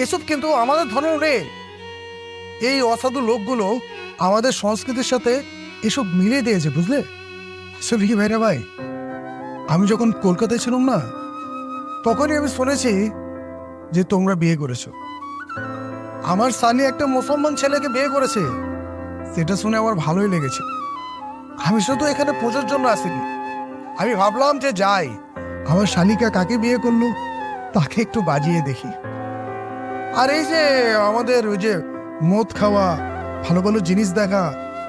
এসব কিন্তু আমাদের ধর্মেও নেই। এই অসাধু লোকগুলো আমাদের সংস্কৃতির সাথে এসব মিলিয়ে দিয়েছে, বুঝলে? সফিকি ভাইরা ভাই, আমি যখন কলকাতায় ছিলাম না, তখনই আমি শুনেছি যে তোমরা বিয়ে করেছো। আমার সালি একটা মুসলমান ছেলেকে বিয়ে করেছে, সেটা শুনে আমার ভালোই লেগেছে। আমি শুধু এখানে পুজোর জন্য আসিনি, আমি ভাবলাম যে যাই, আমার শালিকা কাকে বিয়ে করলো তাকে একটু বাজিয়ে দেখি। আর এই যে আমাদের ওই যে মদ খাওয়া, ভালো ভালো জিনিস দেখা,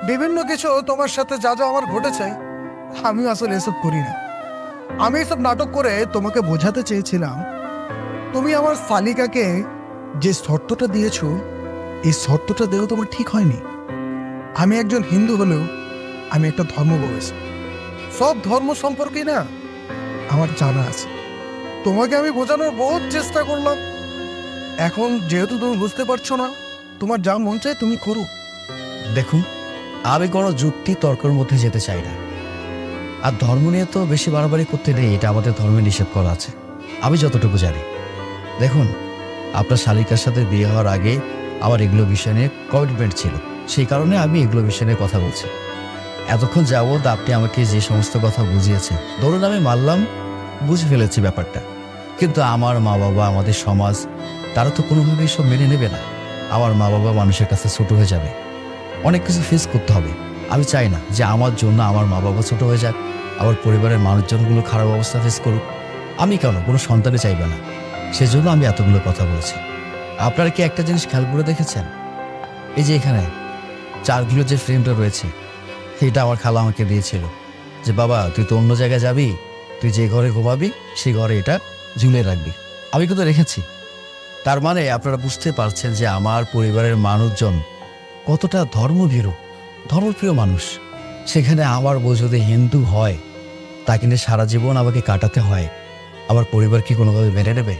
বিভিন্ন কিছু তোমার সাথে যা যা আমার ঘটেছে, আমি আসলে এসব করি না। আমি এসব নাটক করে তোমাকে বোঝাতে চেয়েছিলাম, তুমি আমার শালিকাকে যে শর্তটা দিয়েছো, এই শর্তটা দেওয়া তোমার ঠিক হয়নি। আমি একজন হিন্দু হলেও আমি একটা ধর্ম বলেছি। সব ধর্ম সম্পর্কে না আমার জানা আছে। তোমাকে আমি বোঝানোর বহুত চেষ্টা করলাম। এখন যেহেতু তুমি বুঝতে পারছো না, তোমার যা মন চায় তুমি করো। দেখুন, আমি কোনো যুক্তি তর্কের মধ্যে যেতে চাই না। আর ধর্ম নিয়ে তো বেশি বাড়াবাড়ি করতে নেই, এটা আমাদের ধর্মে নিষেধ করা আছে, আমি যতটুকু জানি। দেখুন, আপনার শালিকার সাথে বিয়ে হওয়ার আগে আমার এগুলো বিষয় নিয়ে কমিটমেন্ট ছিল, সেই কারণে আমি এগুলো বিষয় নিয়ে কথা বলছি। এতক্ষণ যাবৎ আপনি আমাকে যে সমস্ত কথা বুঝিয়েছেন, ধরুন আমি মানলাম বুঝে ফেলেছি ব্যাপারটা, কিন্তু আমার মা বাবা, আমাদের সমাজ, তারা তো কোনোভাবে এসব মেনে নেবে না। আমার মা বাবা মানুষের কাছে ছোট হয়ে যাবে, অনেক কিছু ফেস করতে হবে। আমি চাই না যে আমার জন্য আমার মা বাবা ছোট হয়ে যাক, আমার পরিবারের মানুষজনগুলো খারাপ অবস্থা ফেস করুক। আমি কেন, কোনো সন্তানই চাইবে না। সেজন্য আমি এতগুলো কথা বলেছি। আপনারা কি একটা জিনিস খেয়াল করে দেখেছেন? এই যে এখানে 4 কিলো যে ফ্রেমটা রয়েছে, এটা আমার খালা আমাকে দিয়েছিল, যে বাবা তুই তো অন্য জায়গায় যাবি, তুই যে ঘরে ঘুমাবি সেই ঘরে এটা ঝুলে রাখবি। আমি কিন্তু রেখেছি। তার মানে আপনারা বুঝতে পারছেন যে আমার পরিবারের মানুষজন কতটা ধর্মভীরু, ধর্মপ্রিয় মানুষ। সেখানে আমার বউ যদি হিন্দু হয়, তাকে নিয়ে সারা জীবন আমাকে কাটাতে হয়, আমার পরিবার কি কোনোভাবে মেনে নেবে?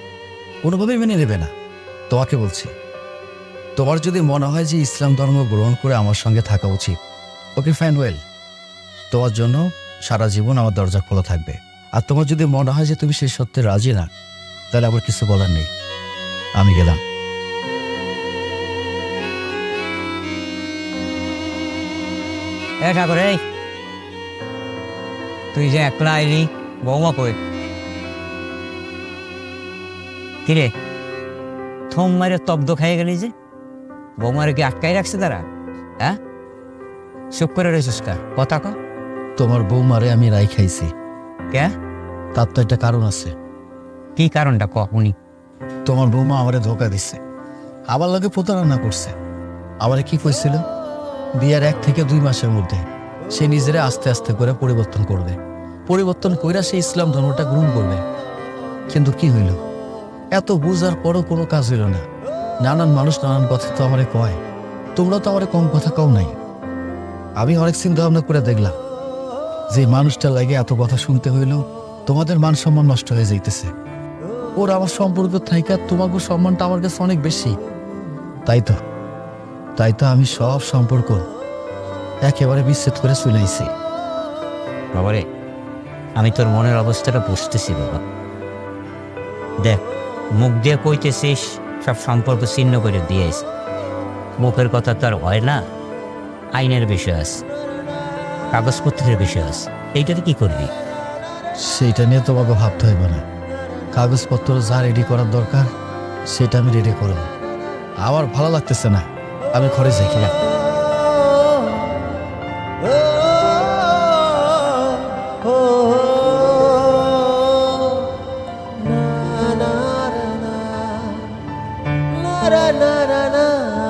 কোনোভাবেই মেনে নেবে না। তোমাকে বলছি, তোমার যদি মনে হয় যে ইসলাম ধর্ম গ্রহণ করে আমার সঙ্গে থাকা উচিত, ওকে ফাইন, ওয়েল, তোমার জন্য সারা জীবন আমার দরজা খোলা থাকবে। আর তোমার যদি মনে হয় যে তুমি সেই সত্যে রাজি না, তাহলে আমার কিছু বলার নেই, আমি গেলাম। ঠাকুর, এই তুই যে একলা আইলি, বৌমা কই? কিরে, থম মারে তব্দ খাইয়ে গেলি যে? বৌমারে কি আটকাই রাখছে তারা? হ্যাঁ, চুপ করে রয়েছিস কা? কথা ক। তোমার বৌমারে আমি রাই খাইছি। কে? তার তো একটা কারণ আছে। কি কারণটা ক উনি? তোমার বৌমা আমারে ধোকা দিচ্ছে, আমার লগে প্রতারণা করছে। আমারে কি কইছিল, বিয়ের 1 থেকে 2 মাসের মধ্যে সে নিজেরে আস্তে আস্তে করে পরিবর্তন করবে, পরিবর্তন কইরা সে ইসলাম ধর্মটা গ্রহণ করবে। কিন্তু কি হইল, এত বুঝার পরও কোনো কাজ হইল না। নানান মানুষ নানান কথা তো আমারে কয়, তোমরা তো আমারে কম কথা কও নাই। আমি অনেক চিন্তা ভাবনা করে দেখলাম যে মানুষটা লাগে এত কথা শুনতে হইল, তোমাদের মান সম্মান নষ্ট হয়ে যাইতেছে। ওর আমার সম্পর্ক থাইকা তোমাকে সম্মানটা আমার কাছে অনেক বেশি। তাই তো আমি সব সম্পর্ক একেবারে বিচ্ছেদ করে চলাইছি। বাবারে, আমি তোর মনের অবস্থাটা বুঝতেছি বাবা। দেখ, মুখ দিয়ে কইতেছিস সব সম্পর্ক ছিন্ন করে দিয়েছ, মুখের কথা তো আর হয় না। আইনের বিষয় আছে, কাগজপত্রের বিষয় আছে, এইটাতে কি করবি? সেইটা নিয়ে তোমাকে ভাবতে হইবে না। কাগজপত্র যা রেডি করার দরকার সেটা আমি রেডি করব। আমার ভালো লাগতেছে না, আমি ঘরে যাই। na na na